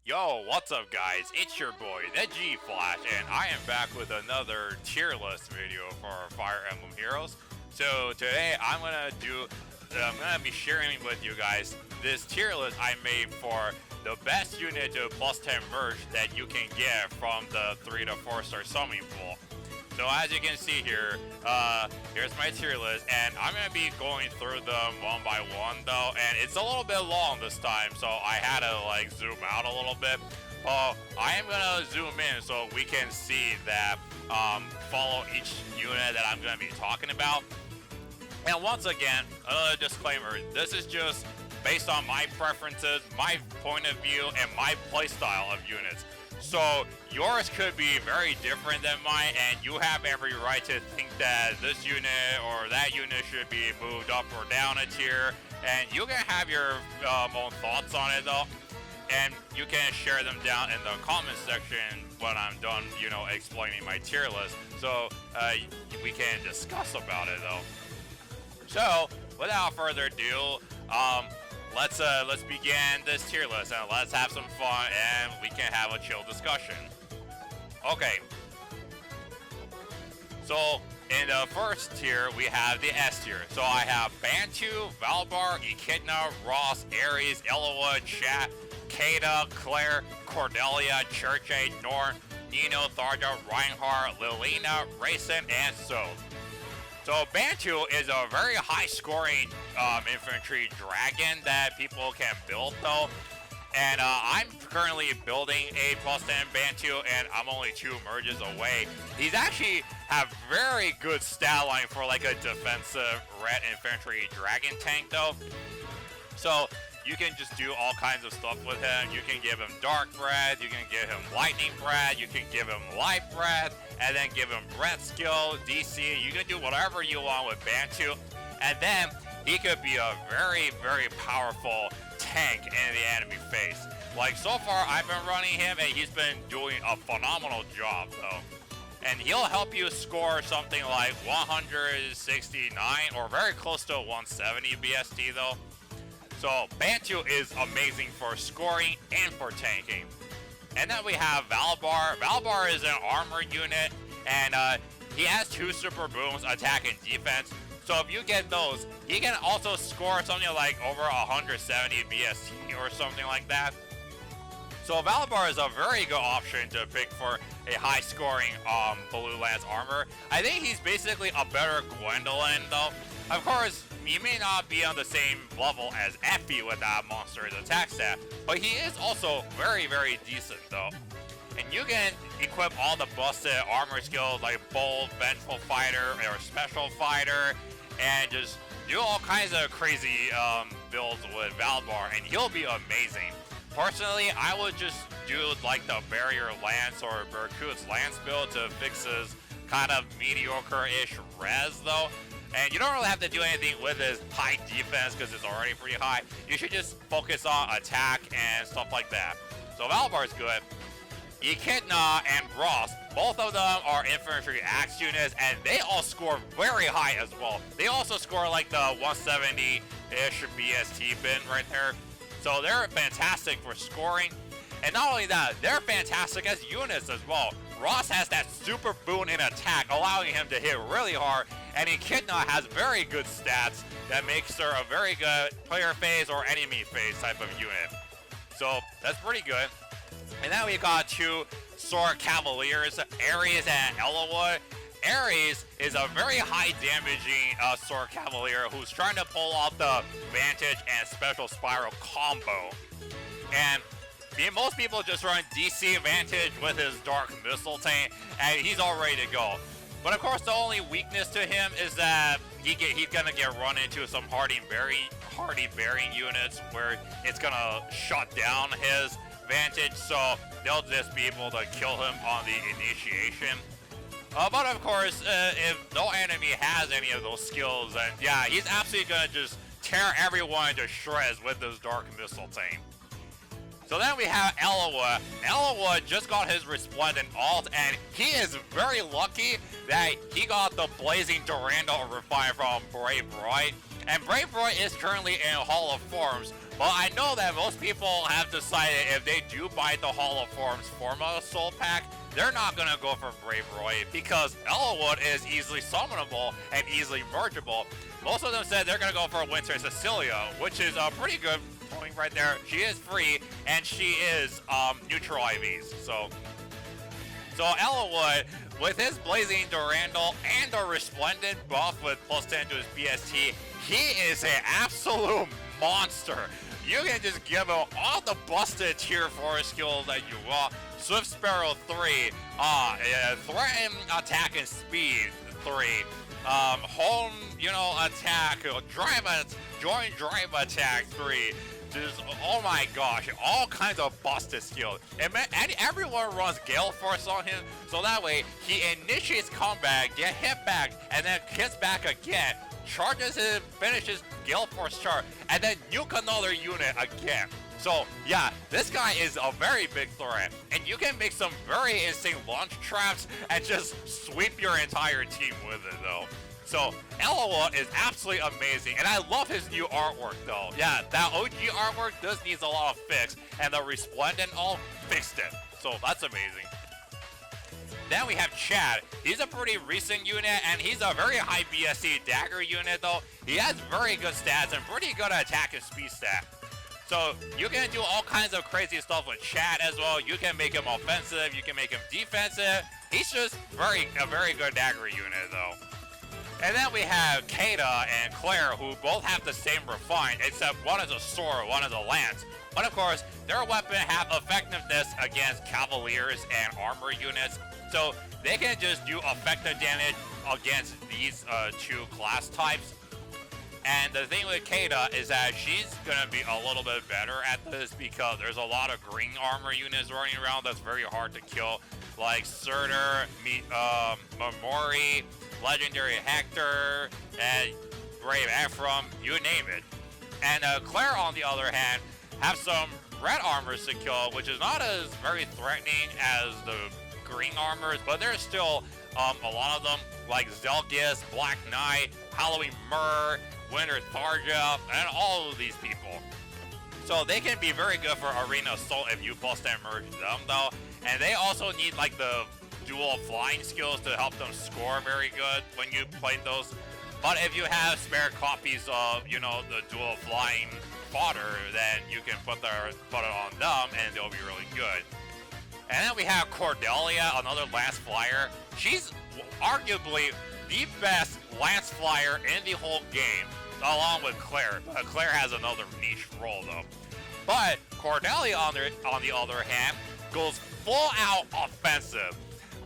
Yo, what's up guys? It's your boy, the G-Flash, and I am back with another tier list video for Fire Emblem Heroes. So today I'm gonna be sharing with you guys this tier list I made for the best unit to plus 10 merge that you can get from the 3 to 4 star summoning pool. So as you can see here, here's my tier list, and I'm going to be going through them one by one though, and it's a little bit long this time, so I had to zoom out a little bit. I am going to zoom in so we can see that, follow each unit that I'm going to be talking about. And once again, another disclaimer, this is just based on my preferences, my point of view, and my playstyle of units. So yours could be very different than mine, and you have every right to think that this unit or that unit should be moved up or down a tier, and you can have your own thoughts on it though, and you can share them down in the comment section when I'm done, explaining my tier list, so we can discuss about it though. So without further ado, let's begin this tier list, and let's have some fun, and we can have a chill discussion. Okay. So in the first tier, we have the S tier. So I have Bantu, Valbar, Echidna, Ross, Ares, Eloa, Chat, Kada, Claire, Cordelia, Churche, Dorn, Nino, Tharja, Reinhard, Lilina, Rayson, and So. So Bantu is a very high-scoring infantry dragon that people can build though, and I'm currently building a plus 10 Bantu, and I'm only 2 merges away. He's actually have very good stat line for like a defensive red infantry dragon tank though. So you can just do all kinds of stuff with him. You can give him dark breath, you can give him lightning breath, you can give him light breath, and then give him breath skill, DC. You can do whatever you want with Bantu, and then he could be a very, very powerful tank in the enemy face. Like so far, I've been running him, and he's been doing a phenomenal job though. And he'll help you score something like 169 or very close to 170 BST though. So Bantu is amazing for scoring and for tanking. And then we have Valbar. Valbar is an armored unit, and he has 2 super booms, attack and defense. So if you get those, he can also score something like over 170 BST or something like that. So Valbar is a very good option to pick for a high scoring Blue Lance armor. I think he's basically a better Gwendolyn though. Of course, he may not be on the same level as Effie with that monster's attack stat, but he is also very, very decent though. And you can equip all the busted armor skills like Bold, Vengeful Fighter, or Special Fighter, and just do all kinds of crazy builds with Valbar, and he'll be amazing. Personally, I would just do like the Barrier Lance or Berkut's Lance build to fix his kind of mediocre-ish res though. And you don't really have to do anything with his high defense because it's already pretty high. You should just focus on attack and stuff like that. So Valbar is good. Echidna and Ross, both of them are infantry axe units, and they all score very high as well. They also score like the 170-ish BST bin right there. So they're fantastic for scoring. And not only that, they're fantastic as units as well. Ross has that super boon in attack, allowing him to hit really hard, and Echidna has very good stats that makes her a very good player phase or enemy phase type of unit. So that's pretty good. And then we got 2 Sword Cavaliers, Ares and Eloa. Ares is a very high damaging Sword Cavalier who's trying to pull off the Vantage and Special Spiral combo. And most people just run DC Vantage with his Dark Missile tank, and he's all ready to go. But of course, the only weakness to him is that he's gonna get run into some hardy bearing units where it's gonna shut down his Vantage, so they'll just be able to kill him on the initiation. But of course, if no enemy has any of those skills, then yeah, he's absolutely gonna just tear everyone to shreds with his Dark Missile tank. So then we have Eloa. Eloa just got his Resplendent alt, and he is very lucky that he got the Blazing Durandal Refine from Brave Roy. And Brave Roy is currently in Hall of Forms, Well, I know that most people have decided if they do buy the Hall of Forms Forma Soul Pack, they're not going to go for Brave Roy because Elwood is easily summonable and easily mergeable. Most of them said they're going to go for Winter Cecilia, which is a pretty good point right there. She is free and she is neutral IVs. So Elwood, with his Blazing Durandal and a Resplendent buff with plus 10 to his BST, he is an absolute monster. You can just give him all the busted tier 4 skills that you want. Swift Sparrow 3, threaten, attack, and speed 3, home, attack, join drive attack 3. Just, oh my gosh, all kinds of busted skills. And everyone runs Gale Force on him, so that way he initiates combat, get hit back, and then hits back again, charges him, finishes Gale Force charge, and then nuke another unit again. So yeah, this guy is a very big threat, and you can make some very insane launch traps and just sweep your entire team with it though. So Elwood is absolutely amazing, and I love his new artwork though. Yeah, that OG artwork does needs a lot of fix, and the Resplendent all fixed it. So that's amazing. Then we have Chad. He's a pretty recent unit, and he's a very high BSC dagger unit though. He has very good stats and pretty good attack and speed stat. So you can do all kinds of crazy stuff with Chad as well. You can make him offensive, you can make him defensive. He's just a very good dagger unit though. And then we have Kata and Claire, who both have the same refine, except one is a sword, one is a lance. But of course, their weapon have effectiveness against Cavaliers and armor units, so they can just do effective damage against these two class types. And the thing with Kata is that she's gonna be a little bit better at this because there's a lot of green armor units running around that's very hard to kill, like Surtur, Mamori, Legendary Hector, and Brave Ephraim, you name it. And Claire, on the other hand, have some red armors to kill, which is not as very threatening as the green armors, but there's still a lot of them, like Zelgius, Black Knight, Halloween Myrrh, Winter Tharja, and all of these people. So they can be very good for Arena Assault if you bust and merge them though. And they also need like the dual flying skills to help them score very good when you play those. But if you have spare copies of, the dual flying fodder, then you can put it on them and they'll be really good. And then we have Cordelia, another Lance Flyer. She's arguably the best Lance Flyer in the whole game, along with Claire. Claire has another niche role though. But Cordelia, on the other hand, goes full out offensive.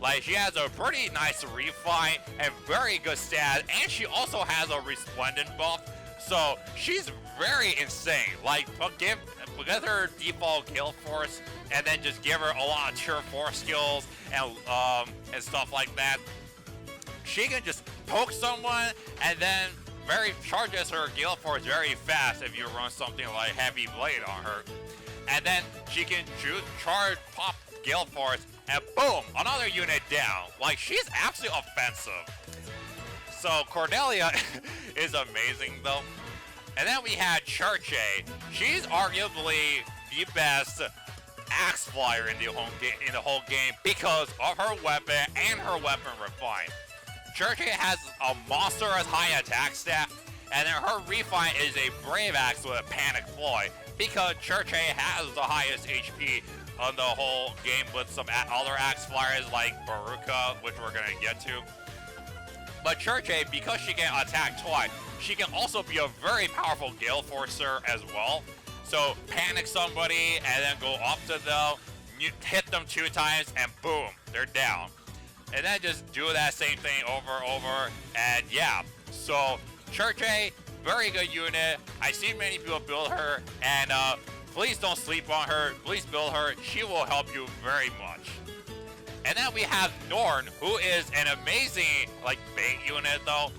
Like, she has a pretty nice refine and very good stats, and she also has a Resplendent buff, so she's very insane. Like, get her default Gale Force, and then just give her a lot of tier 4 skills and stuff like that. She can just poke someone, and then charges her Gale Force very fast if you run something like Heavy Blade on her. And then she can charge, pop Gale Force, and boom, another unit down. Like, she's absolutely offensive. So Cordelia is amazing though. And then we had Churche. She's arguably the best axe flyer in the whole game because of her weapon and her weapon refine. Churche has a monstrous high attack stat, and then her refine is a brave axe with a panic Floyd because Churche has the highest HP on the whole game with some other axe flyers like Baruka, which we're gonna get to. But Churche, because she can attack twice, she can also be a very powerful Gale Forcer as well. So panic somebody and then go up to them, hit them 2 times, and boom, they're down. And then just do that same thing over and over, and yeah. So Churche, very good unit. I see many people build her, and please don't sleep on her. Please build her. She will help you very much. And then we have Dorn, who is an amazing bait unit though.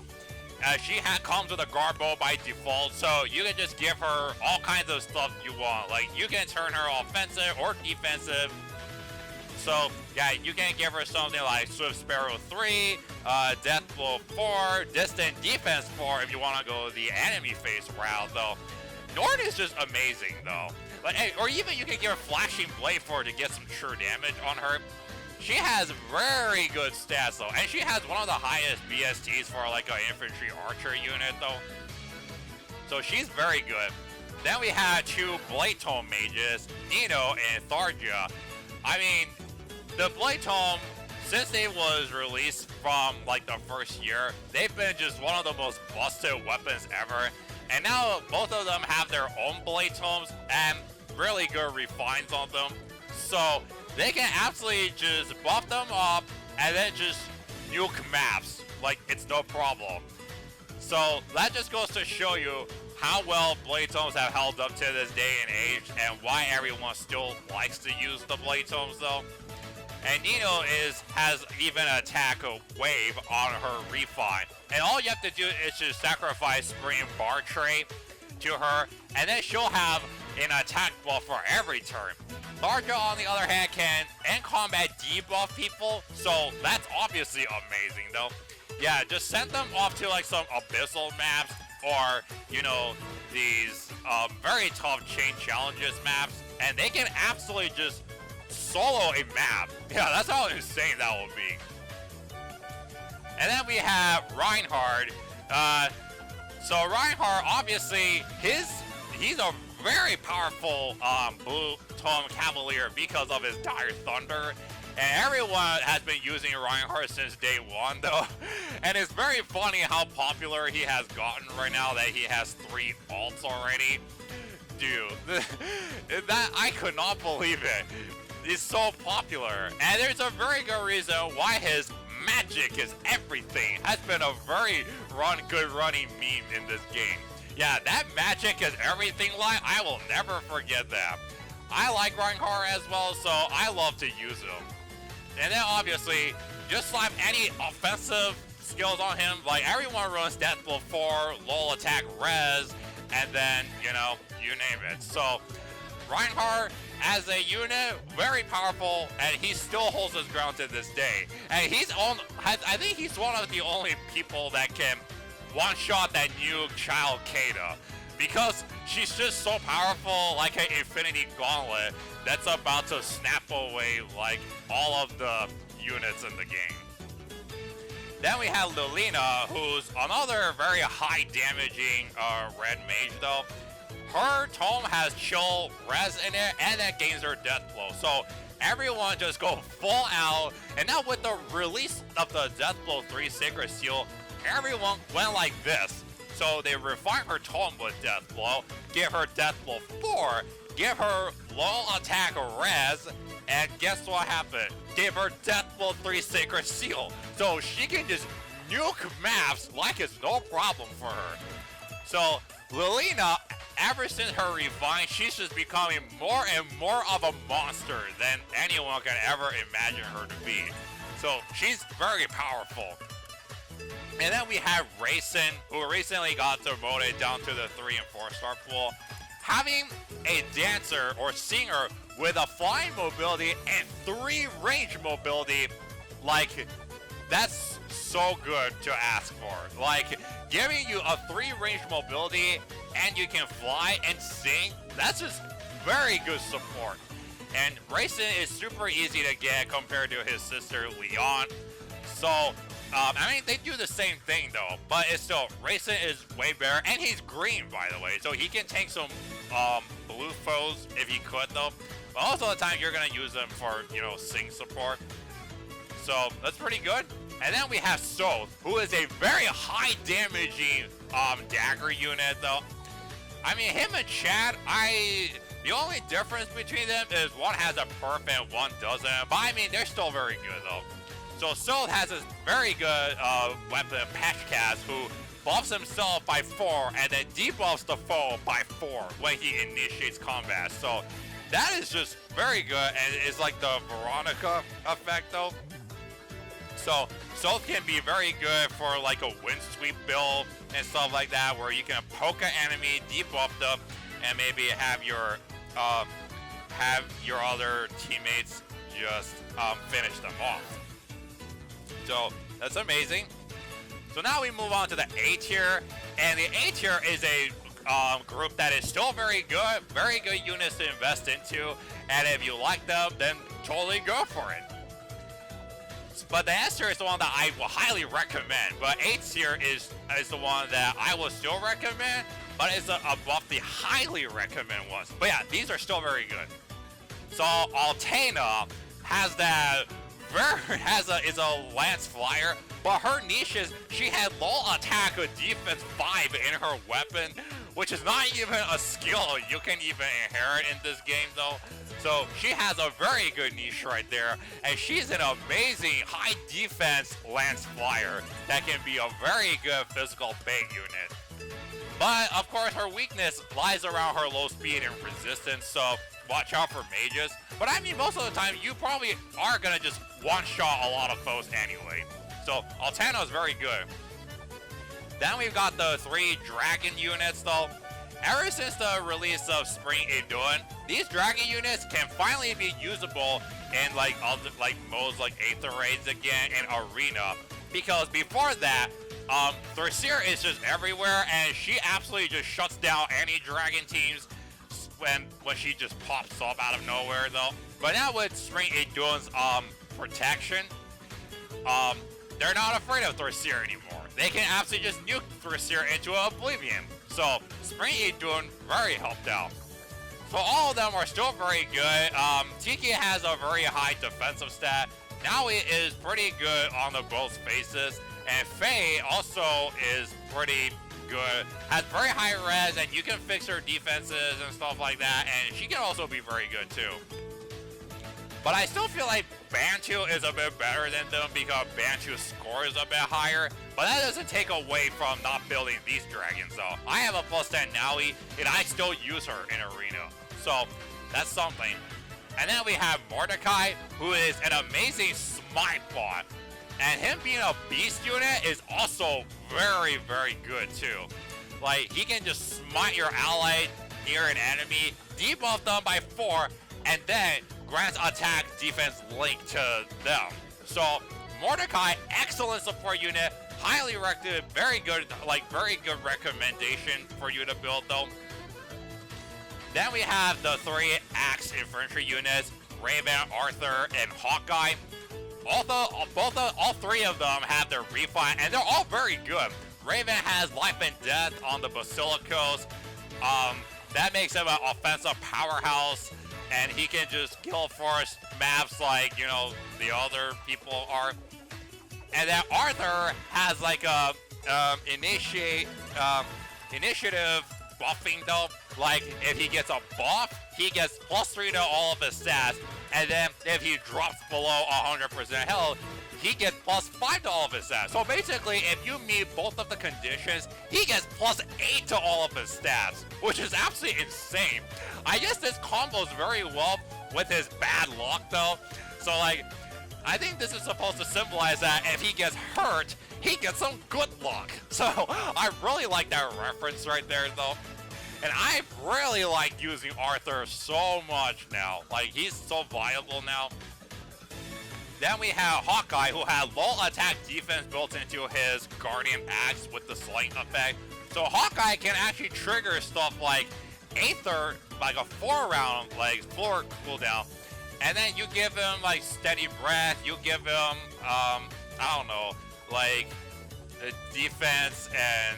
She comes with a Garbo by default, so you can just give her all kinds of stuff you want. Like, you can turn her offensive or defensive. So yeah, you can give her something like Swift Sparrow 3, Death Blow 4, Distant Defense 4 if you want to go the enemy face route though. Dorn is just amazing though. Like, or even you can give a flashing blade for her to get some true damage on her. She has very good stats though, and she has one of the highest BSTs for like an infantry archer unit though. So she's very good. Then we had two Plato Mages, Nino and Tharja. I mean, the Plato, since they was released from like the first year, they've been just one of the most busted weapons ever. And now both of them have their own blade tomes and really good refines on them. So they can absolutely just buff them up and then just nuke maps like it's no problem. So that just goes to show you how well blade tomes have held up to this day and age and why everyone still likes to use the blade tomes though. And Nino has even an attack wave on her refine. And all you have to do is just sacrifice Spring Bar Tray to her, and then she'll have an attack buff for every turn. Tharja, on the other hand, can in combat debuff people, so that's obviously amazing though. Yeah, just send them off to like some abyssal maps or, you know, these very tough chain challenges maps, and they can absolutely just solo a map. Yeah, that's how insane that will be. And then we have Reinhard. So Reinhard, obviously, he's a very powerful blue tome Cavalier because of his Dire Thunder. And everyone has been using Reinhard since day one, though. And it's very funny how popular he has gotten right now that he has 3 ults already. Dude, that I could not believe it. He's so popular, and there's a very good reason why his magic is everything has been a very good running meme in this game. Yeah, that magic is everything line, I will never forget that. I like Reinhard as well, so I love to use him. And then obviously, just slap any offensive skills on him. Like everyone runs Death Blow 4, low attack res, and then, you know, you name it. So Reinhard, as a unit, very powerful, and he still holds his ground to this day. And I think he's one of the only people that can one-shot that new child Kata, because she's just so powerful, like an infinity gauntlet that's about to snap away like all of the units in the game. Then we have Selena, who's another very high damaging red mage though. Her tome has chill res in it, and that gains her death blow. So everyone just go full out. And now with the release of the Death Blow 3 Sacred Seal, everyone went like this. So they refine her tome with Death Blow, give her Death Blow 4, give her low attack res, and guess what happened? Give her Death Blow 3 Sacred Seal. So she can just nuke maps like it's no problem for her. So Selena, ever since her refine, she's just becoming more and more of a monster than anyone can ever imagine her to be. So she's very powerful. And then we have Raisin, who recently got demoted down to the 3 and 4 star pool. Having a dancer or singer with a flying mobility and 3 range mobility, like, that's so good to ask for. Like, giving you a 3 range mobility and you can fly and sing, that's just very good support. And Raisin is super easy to get compared to his sister Leon. So, I mean, they do the same thing though, but it's still, Raisin is way better, and he's green, by the way, so he can tank some blue foes if he could though. But most of the time, you're gonna use them for, you know, sing support. So that's pretty good. And then we have Soth, who is a very high damaging dagger unit though. I mean, him and Chad, the only difference between them is one has a perf and one doesn't. But I mean, they're still very good though. So Soth has this very good weapon, Patchcast, who buffs himself by 4 and then debuffs the foe by 4 when he initiates combat. So that is just very good, and it's like the Veronica effect though. So Soth can be very good for like a wind sweep build and stuff like that, where you can poke an enemy, debuff them, and maybe have your other teammates just finish them off. So that's amazing. So now we move on to the A tier, and the A tier is a group that is still very good units to invest into, and if you like them, then totally go for it. But the S tier is the one that I will highly recommend, but A tier is the one that I will still recommend, but it's above the highly recommend ones. But yeah, these are still very good. So Altana has that is a lance flyer, but her niche is she had low attack with defense 5 in her weapon, which is not even a skill you can even inherit in this game though. So she has a very good niche right there, and she's an amazing high defense lance flyer that can be a very good physical bait unit. But of course her weakness lies around her low speed and resistance, so watch out for mages. But I mean, most of the time you probably are gonna just one-shot a lot of foes anyway. So Altana is very good. Then we've got the 3 dragon units though. Ever since the release of Spring Idun, these dragon units can finally be usable in like modes like Aether Raids again and Arena. Because before that, Thracier is just everywhere, and she absolutely just shuts down any dragon teams when she just pops up out of nowhere though. But now with Spring Idun's protection, they're not afraid of Thracier anymore. They can absolutely just nuke Thracier into oblivion. So Spring Idun very helped out. So all of them are still very good. Tiki has a very high defensive stat. Naui is pretty good on the both faces, and Faye also is pretty good. Has very high res, and you can fix her defenses and stuff like that, and she can also be very good too. But I still feel like Bantu is a bit better than them because Bantu's score is a bit higher. But that doesn't take away from not building these dragons though. I have a +10 Naui, and I still use her in Arena. So that's something. And then we have Mordecai, who is an amazing smite bot. And him being a beast unit is also very, very good too. Like, he can just smite your ally near an enemy, debuff them by 4, and then grants attack defense linked to them. So Mordecai, excellent support unit, highly recommended, very good recommendation for you to build though. Then we have the 3 Axe infantry units, Raven, Arthur, and Hawkeye. All 3 of them have their refine, and they're all very good. Raven has life and death on the Basilicos. That makes him an offensive powerhouse, and he can just kill Forrest maps like, you know, the other people are. And then Arthur has like a initiative buffing though. Like, if he gets a buff, he gets +3 to all of his stats, and then if he drops below 100% health, he gets +5 to all of his stats. So basically, if you meet both of the conditions, he gets +8 to all of his stats, which is absolutely insane. I guess this combos very well with his bad luck though. So like, I think this is supposed to symbolize that if he gets hurt, he gets some good luck. So I really like that reference right there though. And I really like using Arthur so much now. Like, he's so viable now. Then we have Hawkeye, who had low attack defense built into his Guardian Axe with the sling effect. So Hawkeye can actually trigger stuff like Aether, like a 4-round floor cooldown. And then you give him like Steady Breath, you give him, I don't know, like defense and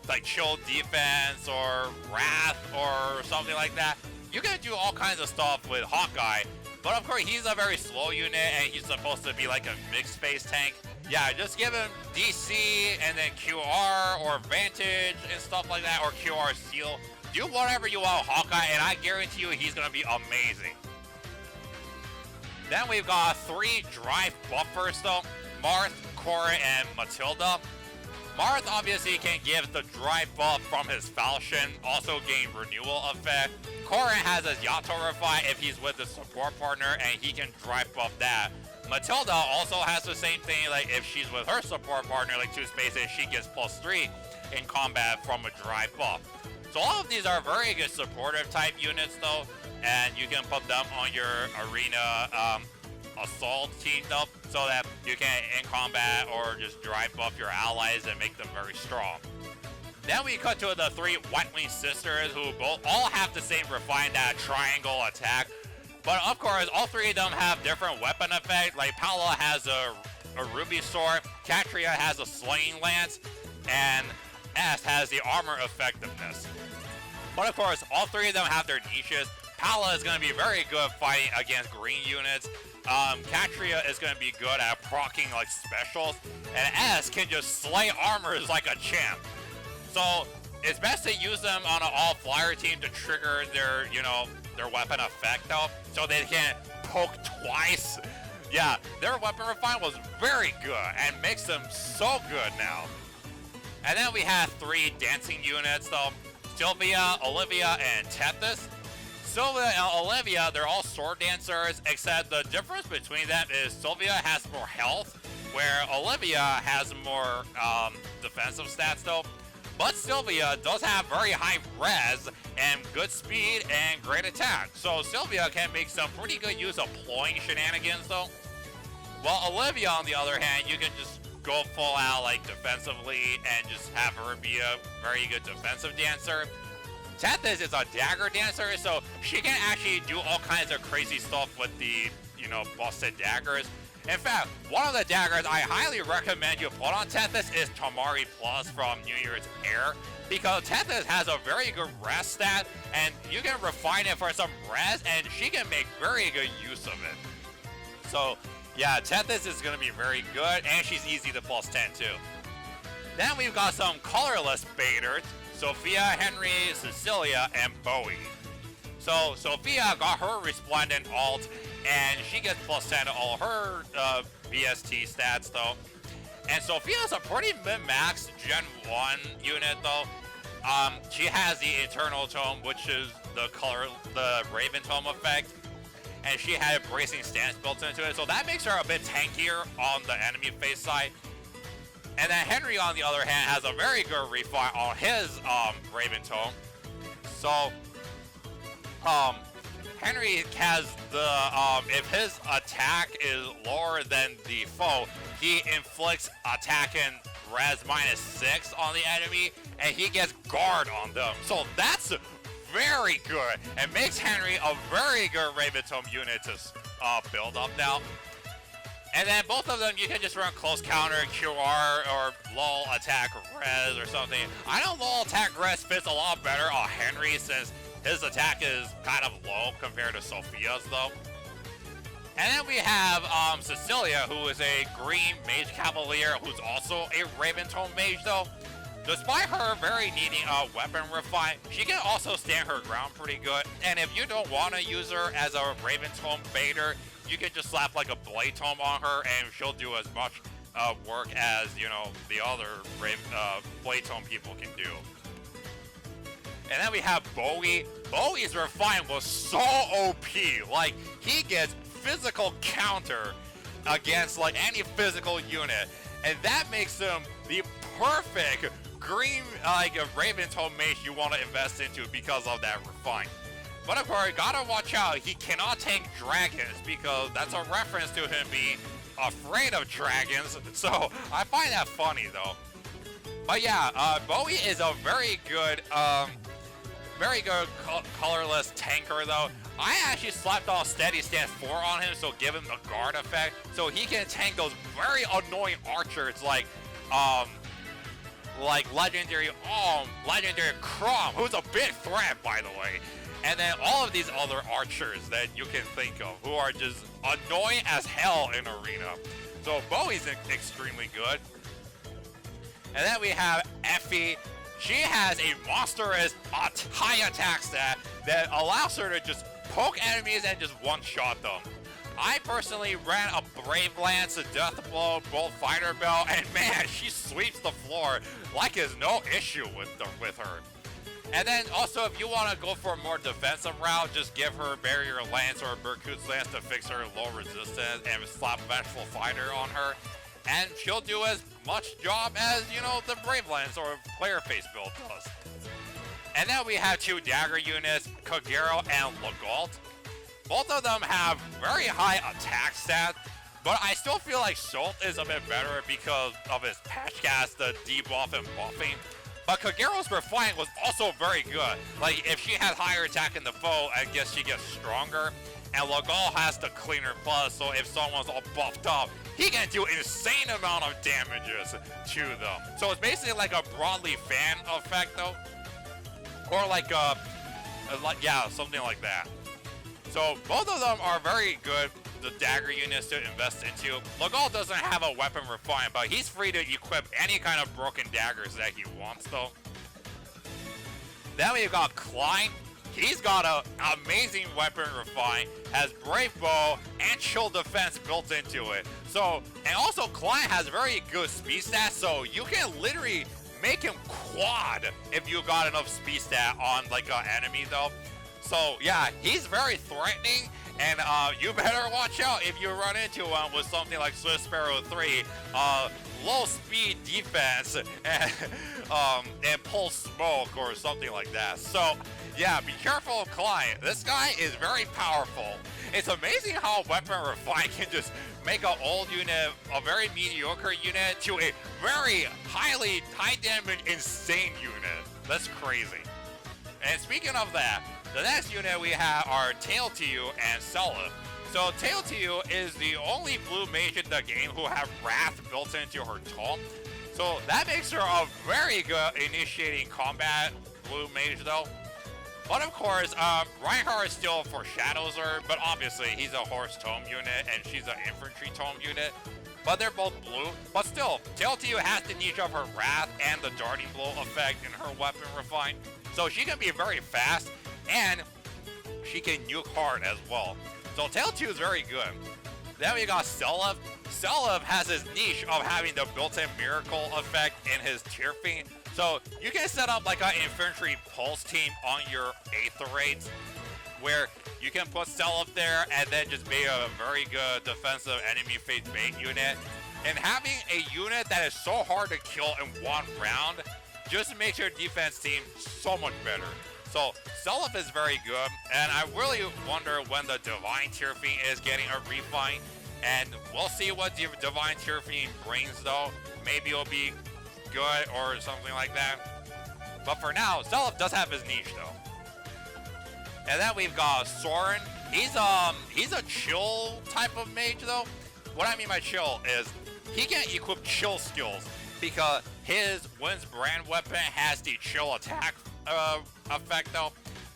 like chill defense or wrath or something like that. You can do all kinds of stuff with Hawkeye, but of course he's a very slow unit and he's supposed to be like a mixed phase tank. Yeah, just give him DC and then QR or Vantage and stuff like that, or QR Seal. Do whatever you want with Hawkeye, and I guarantee you he's gonna be amazing. Then we've got 3 drive buffers though: Marth, Cora, and Matilda. Marth obviously can give the drive buff from his falchion, also gain renewal effect. Corin has his Yato Revive if he's with the support partner, and he can drive buff that. Matilda also has the same thing, like if she's with her support partner, like 2 spaces, she gets +3 in combat from a drive buff. So all of these are very good supportive type units though, and you can put them on your arena assault team up so that you can in combat or just drive buff your allies and make them very strong. Then we cut to the three White Wing sisters who all have the same refined triangle attack. But of course, all three of them have different weapon effects. Like Paula has a ruby sword, Katria has a slaying lance, and S has the armor effectiveness. But of course, all three of them have their niches. Paula is going to be very good fighting against green units. Katria is going to be good at proccing like specials, and S can just slay armors like a champ. So it's best to use them on an all-flyer team to trigger their, their weapon effect though, so they can poke twice. Yeah, their weapon refine was very good and makes them so good now. And then we have three dancing units though: Sylvia, Olivia, and Tethys. Sylvia and Olivia, they're all sword dancers, except the difference between them is Sylvia has more health, where Olivia has more defensive stats though. But Sylvia does have very high res and good speed and great attack. So Sylvia can make some pretty good use of ploying shenanigans though. While Olivia, on the other hand, you can just go full out like defensively and just have her be a very good defensive dancer. Tethys is a dagger dancer, so she can actually do all kinds of crazy stuff with the, busted daggers. In fact, one of the daggers I highly recommend you put on Tethys is Tamari Plus from New Year's Air, because Tethys has a very good res stat, and you can refine it for some res, and she can make very good use of it. So, yeah, Tethys is going to be very good, and she's easy to plus 10 too. Then we've got some colorless baiters: Sophia, Henry, Cecilia, and Bowie. So Sophia got her Resplendent alt, and she gets plus 10 to all her BST stats though. And Sophia's a pretty min-max Gen 1 unit though. She has the Eternal Tome, which is the Raven Tome effect, and she had a bracing stance built into it, so that makes her a bit tankier on the enemy face side. And then Henry, on the other hand, has a very good refine on his Raven Tome. So Henry has the if his attack is lower than the foe, he inflicts attack and res -6 on the enemy, and he gets guard on them. So that's very good, and makes Henry a very good Raven Tome unit to build up now. And then both of them, you can just run close counter, QR, or lull attack res or something. I know lull attack res fits a lot better on Henry, since his attack is kind of low compared to Sophia's though. And then we have Cecilia, who is a green mage cavalier, who's also a Raven Tome mage though. Despite her very needing a weapon refine, she can also stand her ground pretty good. And if you don't want to use her as a Raven Tome baiter, you can just slap like a Blade Tome on her, and she'll do as much work as, the other Blade Tome people can do. And then we have Bowie. Bowie's refine was so OP. Like, he gets physical counter against like any physical unit, and that makes him the perfect green a Raven Tome mage you want to invest into because of that refine. But of course, gotta watch out, he cannot tank dragons, because that's a reference to him being afraid of dragons. So I find that funny though. But yeah, Bowie is a very good colorless tanker though. I actually slapped off Steady Stance 4 on him, so give him the guard effect, so he can tank those very annoying archers like legendary Crom, who's a big threat by the way. And then all of these other archers that you can think of who are just annoying as hell in Arena. So Bowie's extremely good. And then we have Effie. She has a monstrous high attack stat that allows her to just poke enemies and just one-shot them. I personally ran a Brave Lance, a Death Blow, Bolt Fighter Bell, and man, she sweeps the floor like there's no issue with her. And then also, if you want to go for a more defensive route, just give her Barrier Lance or Berkut's Lance to fix her low resistance and slap Vengeful Fighter on her. And she'll do as much job as, the Brave Lance or player face build does. And then we have two dagger units, Kagero and Legault. Both of them have very high attack stats, but I still feel like Schultz is a bit better because of his patch cast, the debuff and buffing. But Kagero's Refine was also very good. Like, if she has higher attack in the foe, I guess she gets stronger. And Legal has the Cleaner Plus, so if someone's all buffed up, he can do insane amount of damages to them. So it's basically like a broadly fan effect, though. Or like yeah, something like that. So both of them are very good, the dagger units to invest into. Legal doesn't have a weapon refine, but he's free to equip any kind of broken daggers that he wants, though. Then we've got Klein. He's got an amazing weapon refine, has Brave Bow and Chill Defense built into it. So, and also Klein has very good speed stats, so you can literally make him quad if you got enough speed stat on like an enemy, though. So yeah, he's very threatening, and you better watch out if you run into one with something like Swift Sparrow 3, low speed defense, and pull smoke or something like that. So yeah, be careful of Klein. This guy is very powerful. It's amazing how Weapon Refine can just make an old unit, a very mediocre unit, to a very high damage, insane unit. That's crazy. And speaking of that, the next unit we have are Tail to You and Stella. So Tail to You is the only blue mage in the game who have Wrath built into her tome. So that makes her a very good initiating combat blue mage, though. But of course, Reinhard still foreshadows her, but obviously he's a horse tome unit and she's an infantry tome unit. But they're both blue. But still, Tail to You has the niche of her Wrath and the Darting Blow effect in her weapon refine. So she can be very fast, and she can nuke hard as well. So Tail to You is very good. Then we got Stella. Stella has his niche of having the built-in miracle effect in his Tear Fiend. So you can set up like an infantry pulse team on your 8th raids, where you can put Stella up there and then just be a very good defensive enemy phase bait unit. And having a unit that is so hard to kill in one round just makes your defense team so much better. So Stella is very good, and I really wonder when the Divine Tear Fiend is getting a refine. And we'll see what the Divine Tear Fiend brings, though. Maybe it'll be good or something like that. But for now, Stella does have his niche, though. And then we've got Soren. He's a chill type of mage, though. What I mean by chill is he can equip chill skills because his Wind's Brand weapon has the chill attack effect, though.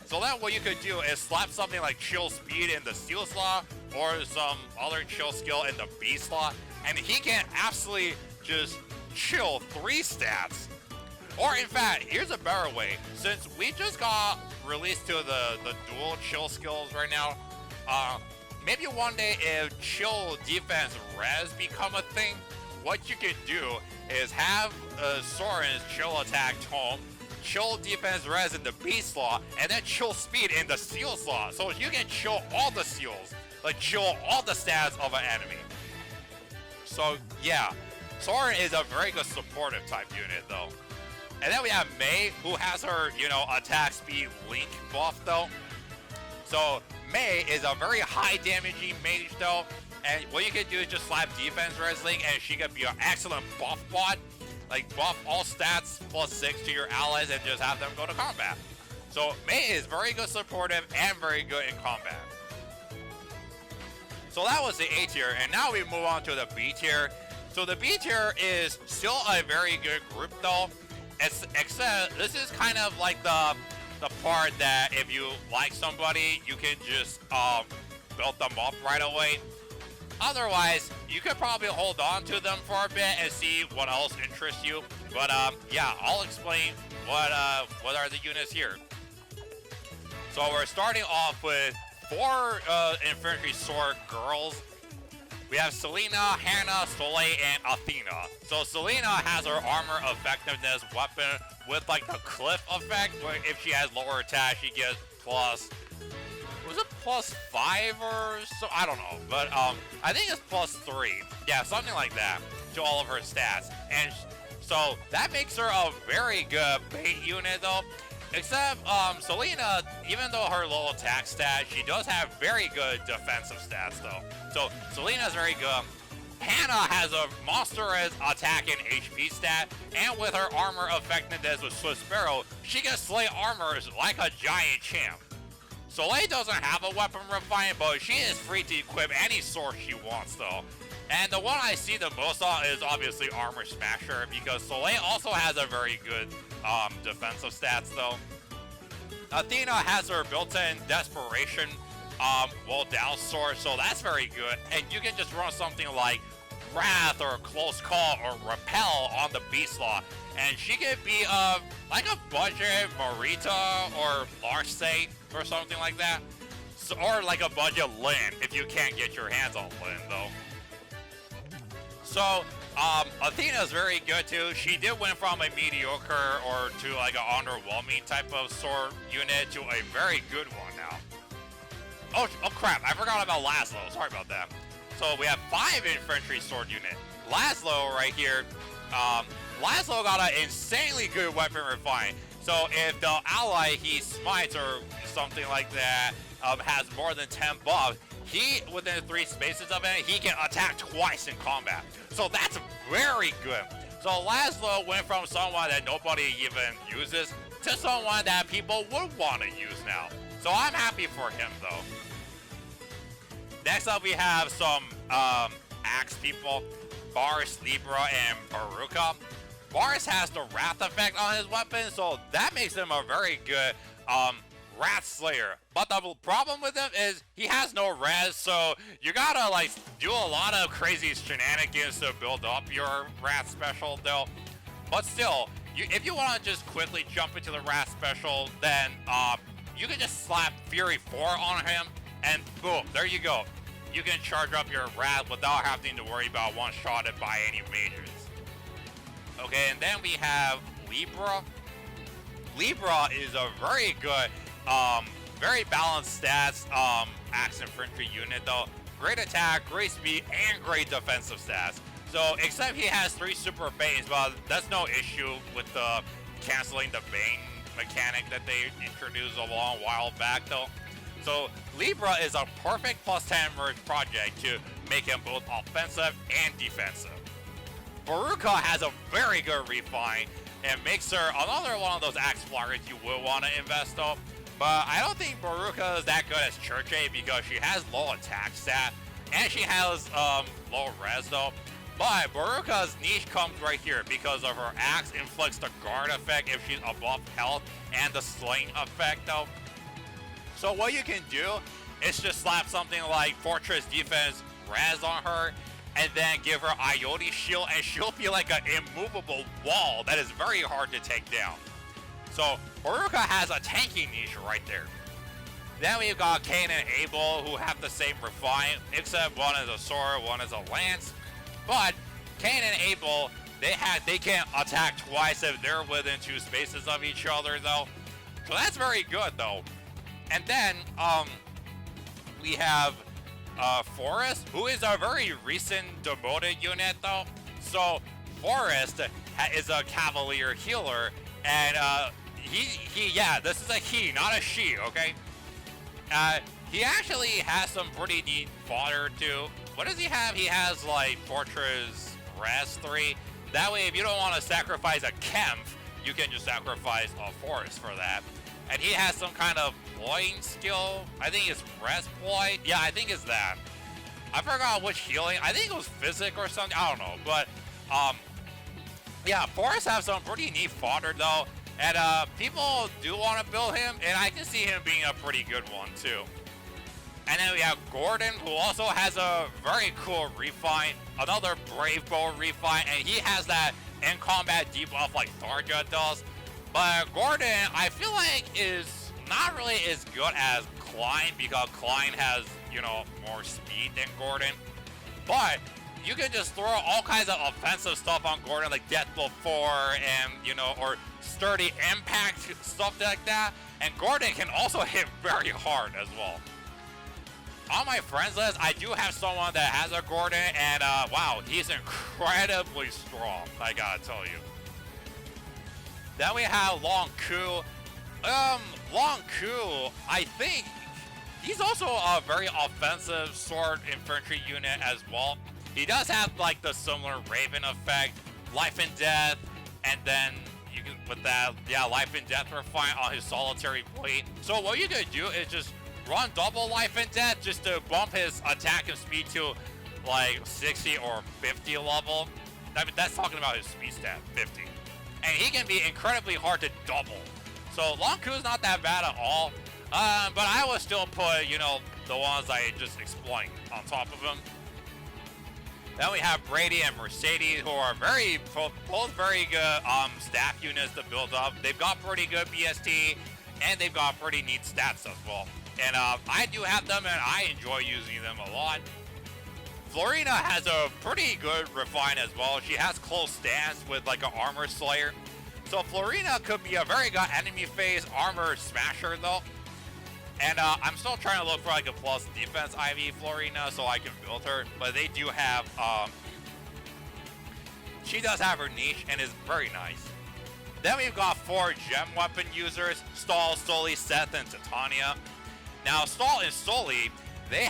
So then what you could do is slap something like chill speed in the steel slot or some other chill skill in the B slot, and he can absolutely just chill 3 stats. Or in fact, here's a better way. Since we just got released to the dual chill skills right now, maybe one day if chill defense res become a thing, what you can do is have Soren's chill attack tome, chill defense res in the B slot, and then chill speed in the seal slot. So you can chill all the seals, like chill all the stats of an enemy. So yeah, Soren is a very good supportive type unit, though. And then we have Mei, who has her, attack speed link buff, though. So Mei is a very high damaging mage, though. And what you can do is just slap defense res link, and she can be an excellent buff bot. Like buff all stats +6 to your allies and just have them go to combat. So Mei is very good supportive and very good in combat. So that was the A tier, and now we move on to the B tier. So the B tier is still a very good group, though. Except this is kind of like the part that if you like somebody, you can just build them up right away. Otherwise, you could probably hold on to them for a bit and see what else interests you. But yeah, I'll explain what are the units here. So we're starting off with 4 infantry sword girls. We have Selena, Hannah, Soleil, and Athena. So Selena has her armor effectiveness weapon with like the cliff effect, where if she has lower attack, she gets plus, was it +5 or so? I don't know, but I think it's +3. Yeah, something like that to all of her stats. And so that makes her a very good bait unit, though. Except Selena, even though her low attack stat, she does have very good defensive stats, though. So Selena's very good. Hannah has a monstrous attack and HP stat, and with her armor effectiveness with Swift Sparrow, she can slay armors like a giant champ. Soleil doesn't have a weapon refinement, but she is free to equip any sword she wants though. And the one I see the most on is obviously Armor Smasher, because Soleil also has a very good defensive stats though. Athena has her built-in Desperation well down sword, so that's very good. And you can just run something like Wrath or Close Call or Repel on the Beast Law, and she could be like a budget Marita or Larce or something like that. So, or like a budget Lyn if you can't get your hands on Lyn though. So Athena's very good too. She did went from a mediocre or to like an underwhelming type of sword unit to a very good one now. Oh crap, I forgot about Laszlo. Sorry about that. So we have 5 infantry sword unit. Laszlo right here. Laszlo got an insanely good weapon refine. So if the ally he smites or something like that has more than 10 buffs, he, within 3 spaces of it, he can attack twice in combat. So that's very good. So Laszlo went from someone that nobody even uses to someone that people would want to use now. So I'm happy for him though. Next up we have some axe people, Boris, Libra, and Baruka. Boris has the Wrath effect on his weapon, so that makes him a very good Wrath Slayer. But the problem with him is he has no res, so you gotta like do a lot of crazy shenanigans to build up your Wrath special though. But still, if you want to just quickly jump into the Wrath special, then you can just slap Fury 4 on him, and boom, there you go. You can charge up your Wrath without having to worry about one-shotted by any mages. Okay, and then we have Libra. Libra is a very good, very balanced stats axe infantry unit though. Great attack, great speed, and great defensive stats. So, except he has 3 super banes, but that's no issue with the canceling the bane mechanic that they introduced a long while back though. So Libra is a perfect +10 merge project to make him both offensive and defensive. Baruka has a very good refine and makes her another one of those axe flyers you will want to invest though. But I don't think Baruka is that good as Church A because she has low attack stat and she has low res though. But Baruka's niche comes right here because of her axe inflicts the guard effect if she's above health and the sling effect though. So what you can do is just slap something like Fortress Defense res on her and then give her Iote Shield and she'll be like an immovable wall that is very hard to take down. So Baruka has a tanky niche right there. Then we've got Cain and Abel who have the same refine except one is a sword, one is a lance. But Cain and Abel, they can attack twice if they're within 2 spaces of each other though. So that's very good though. And then we have Forrest, who is a very recent demoted unit though. So Forrest is a Cavalier healer, and this is a he, not a she, okay? He actually has some pretty neat fodder too. What does he have? He has like Fortress Res 3. That way, if you don't want to sacrifice a Kempf, you can just sacrifice a Forrest for that. And he has some kind of ploying skill. I think it's Res Ploy. Yeah, I think it's that. I forgot which healing. I think it was Physic or something. I don't know. But, yeah, Forrest have some pretty neat fodder, though. And, people do want to build him. And I can see him being a pretty good one, too. And then we have Gordon, who also has a very cool refine. Another Brave Bow refine. And he has that in combat debuff like Tharja does. But Gordon, I feel like, is not really as good as Klein because Klein has, you know, more speed than Gordon. But you can just throw all kinds of offensive stuff on Gordon, like Death Blow 4 and, you know, or Sturdy Impact, stuff like that. And Gordon can also hit very hard as well. On my friends list, I do have someone that has a Gordon, and wow, he's incredibly strong, I gotta tell you. Then we have Long Ku. Long Ku, I think he's also a very offensive sword infantry unit as well. He does have like the similar Raven effect, life and death, and then you can with that, yeah, life and death refine on his solitary blade. So what you could do is just run double life and death just to bump his attack and speed to like 60 or 50 level. I mean, that's talking about his speed stat, 50. And he can be incredibly hard to double. So Long Ku's not that bad at all. But I would still put, you know, the ones I just explained on top of him. Then we have Brady and Mercedes, who are both very good staff units to build up. They've got pretty good BST, and they've got pretty neat stats as well. And I do have them, and I enjoy using them a lot. Florina has a pretty good refine as well. She has close stance with like an armor slayer. So Florina could be a very good enemy phase armor smasher though. And I'm still trying to look for like a plus defense IV Florina so I can build her. But they do have, she does have her niche and is very nice. Then we've got 4 gem weapon users, Stall, Sully, Seth, and Titania. Now Stall and Sully, they're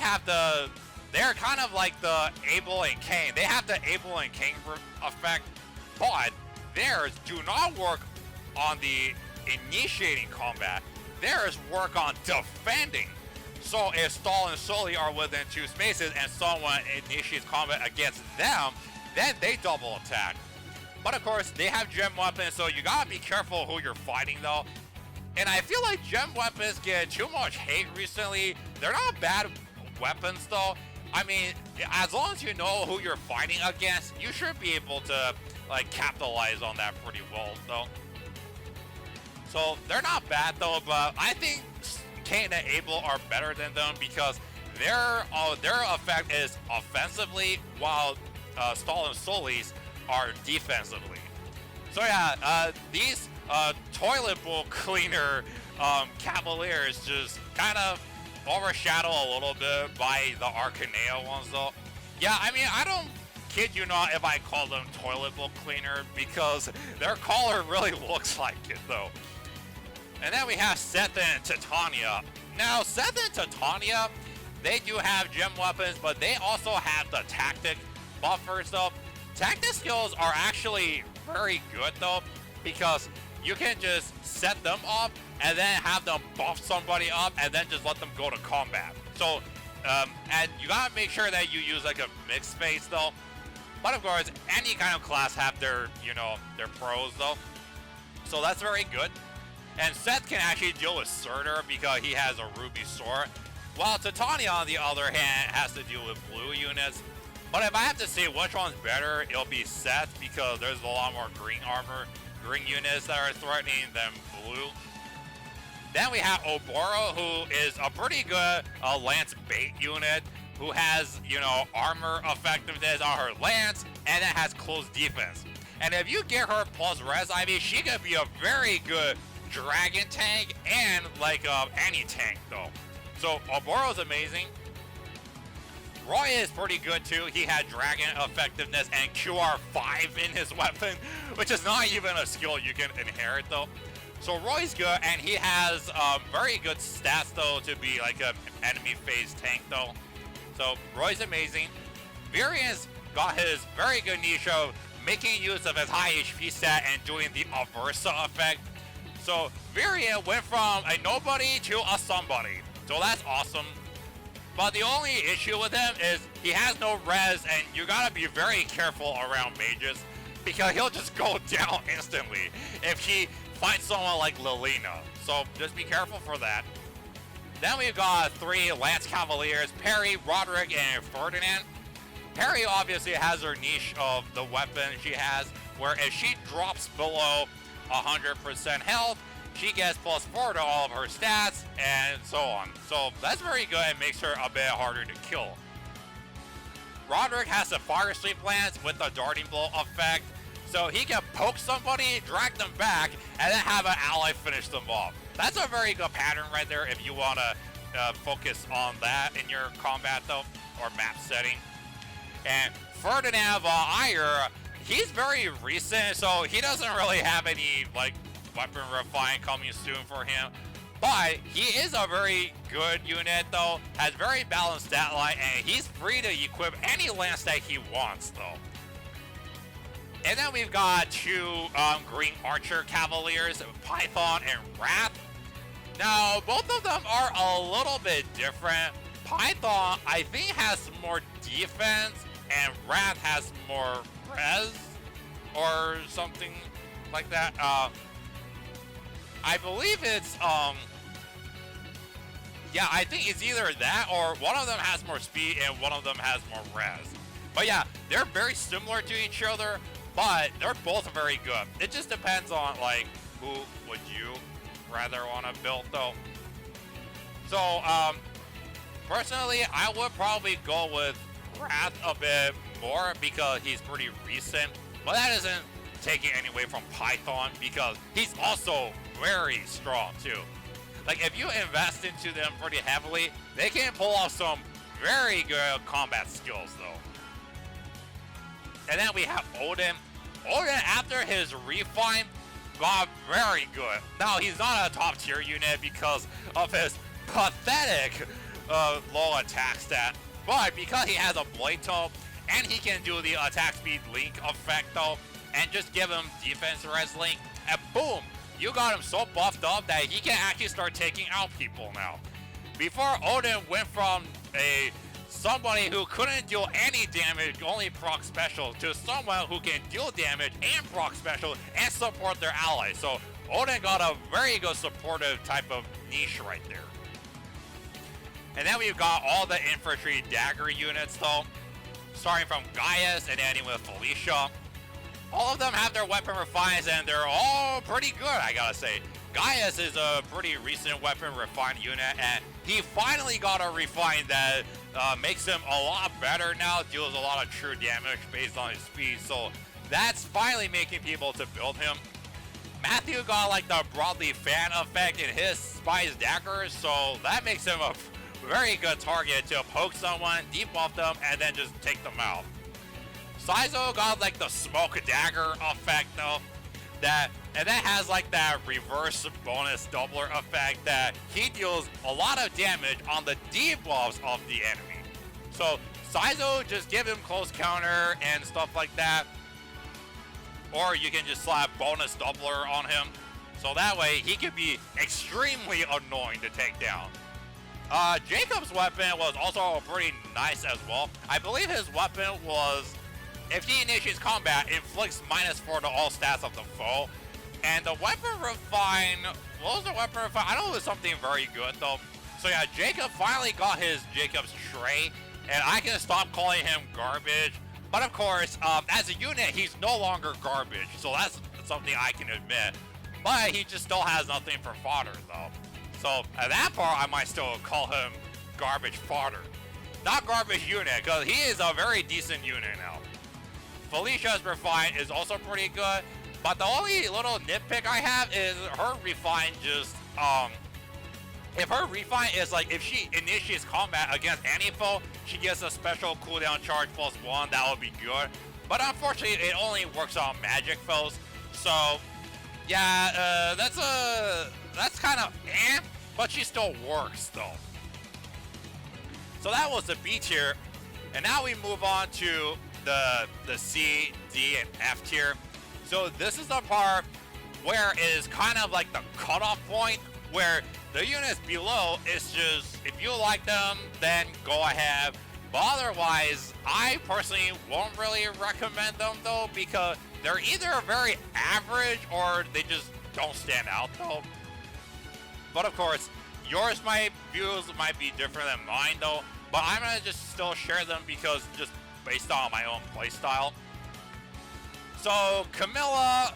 kind of like the Abel and Cain. They have the Abel and Cain effect, but theirs do not work on the initiating combat. Theirs work on defending. So if Stall and Sully are within 2 spaces and someone initiates combat against them, then they double attack. But of course, they have gem weapons, so you gotta be careful who you're fighting though. And I feel like gem weapons get too much hate recently. They're not bad weapons though. I mean, as long as you know who you're fighting against, you should be able to like capitalize on that pretty well though. So they're not bad though, but I think Cain and Abel are better than them because their effect is offensively, while Stall and Sully's are defensively. So yeah, these toilet bowl cleaner Cavaliers just kind of overshadow a little bit by the Arcanea ones though. Yeah, I mean, I don't kid you not if I call them toilet bowl cleaner because their color really looks like it though. And then we have Seth and Titania. Now Seth and Titania, they do have gem weapons, but they also have the tactic buffers though. Tactic skills are actually very good though, because you can just set them up and then have them buff somebody up and then just let them go to combat. So, and you gotta make sure that you use like a mixed phase though. But of course, any kind of class have their, you know, their pros though. So that's very good. And Seth can actually deal with Surtur because he has a ruby sword. While Titania, on the other hand, has to deal with blue units. But if I have to say which one's better, it'll be Seth because there's a lot more green armor, green units that are threatening than blue. Then we have Oboro, who is a pretty good lance bait unit, who has, you know, armor effectiveness on her lance, and it has close defense. And if you get her plus res IV, she could be a very good dragon tank and like anti-tank though. So Oboro's amazing. Roy is pretty good too. He had dragon effectiveness and QR5 in his weapon, which is not even a skill you can inherit though. So Roy's good, and he has very good stats though to be like an enemy phase tank though. So Roy's amazing. Virian's got his very good niche of making use of his high HP stat and doing the Aversa effect. So Virian went from a nobody to a somebody. So that's awesome. But the only issue with him is he has no res, and you gotta be very careful around mages because he'll just go down instantly if he finds someone like Lilina. So just be careful for that. Then we've got 3 Lance Cavaliers, Perry, Roderick, and Ferdinand. Perry obviously has her niche of the weapon she has, where if she drops below 100% health, she gets +4 to all of her stats, and so on. So that's very good and makes her a bit harder to kill. Roderick has a Fire Sweep Lance with the Darting Blow effect, so he can poke somebody, drag them back, and then have an ally finish them off. That's a very good pattern right there if you want to focus on that in your combat though, or map setting. And Ferdinand Ayer, he's very recent, so he doesn't really have any like weapon refine coming soon for him. But he is a very good unit though, has very balanced stat line, and he's free to equip any lance that he wants though. And then we've got two green archer cavaliers, Python and Wrath. Now, both of them are a little bit different. Python, I think, has more defense, and Wrath has more res, or something like that. I believe it's, yeah, I think it's either that, or one of them has more speed, and one of them has more res. But yeah, they're very similar to each other, but they're both very good. It just depends on, like, who would you rather want to build, though. So, personally, I would probably go with Wrath a bit more because he's pretty recent, but that isn't taking any away from Python because he's also very strong, too. Like, if you invest into them pretty heavily, they can pull off some very good combat skills, though. And then we have Odin. Odin, after his refine, got very good. Now, he's not a top tier unit because of his pathetic low attack stat. But because he has a Blade Toe, and he can do the attack speed link effect though, and just give him defense res link, and boom, you got him so buffed up that he can actually start taking out people now. Before, Odin went from somebody who couldn't deal any damage, only proc special, to someone who can deal damage and proc special and support their allies. So Odin got a very good supportive type of niche right there. And then we've got all the infantry dagger units though, starting from Gaius and ending with Felicia. All of them have their weapon refines and they're all pretty good, I gotta say. Gaius is a pretty recent weapon refined unit, and he finally got a refine that makes him a lot better now, deals a lot of true damage based on his speed, so that's finally making people to build him. Matthew got like the broadly fan effect in his Spy's Dagger, so that makes him a very good target to poke someone, debuff them, and then just take them out. Saizo got like the Smoke Dagger effect though, and that has like that reverse bonus doubler effect that he deals a lot of damage on the debuffs of the enemy. So Saizo, just give him close counter and stuff like that, or you can just slap bonus doubler on him, so that way he can be extremely annoying to take down. Jacob's weapon was also pretty nice as well. I believe his weapon was, if he initiates combat, inflicts -4 to all stats of the foe. And the weapon refine, what was the weapon refine? I know it was something very good though. So yeah, Jacob finally got his Jacob's trait, and I can stop calling him garbage. But of course, as a unit, he's no longer garbage, so that's something I can admit. But he just still has nothing for fodder though. So at that part, I might still call him garbage fodder. Not garbage unit, because he is a very decent unit now. Felicia's refine is also pretty good, but the only little nitpick I have is her refine just, if her refine is like, if she initiates combat against any foe, she gets a special cooldown charge +1, that would be good. But unfortunately, it only works on magic foes, so yeah, that's kind of but she still works though. So that was the B tier, and now we move on to the C, D, and F tier. So this is the part where it is kind of like the cutoff point, where the units below is just, if you like them, then go ahead. But otherwise, I personally won't really recommend them though, because they're either very average or they just don't stand out though. But of course, yours views might be different than mine though, but I'm gonna just still share them because just based on my own playstyle. So Camila,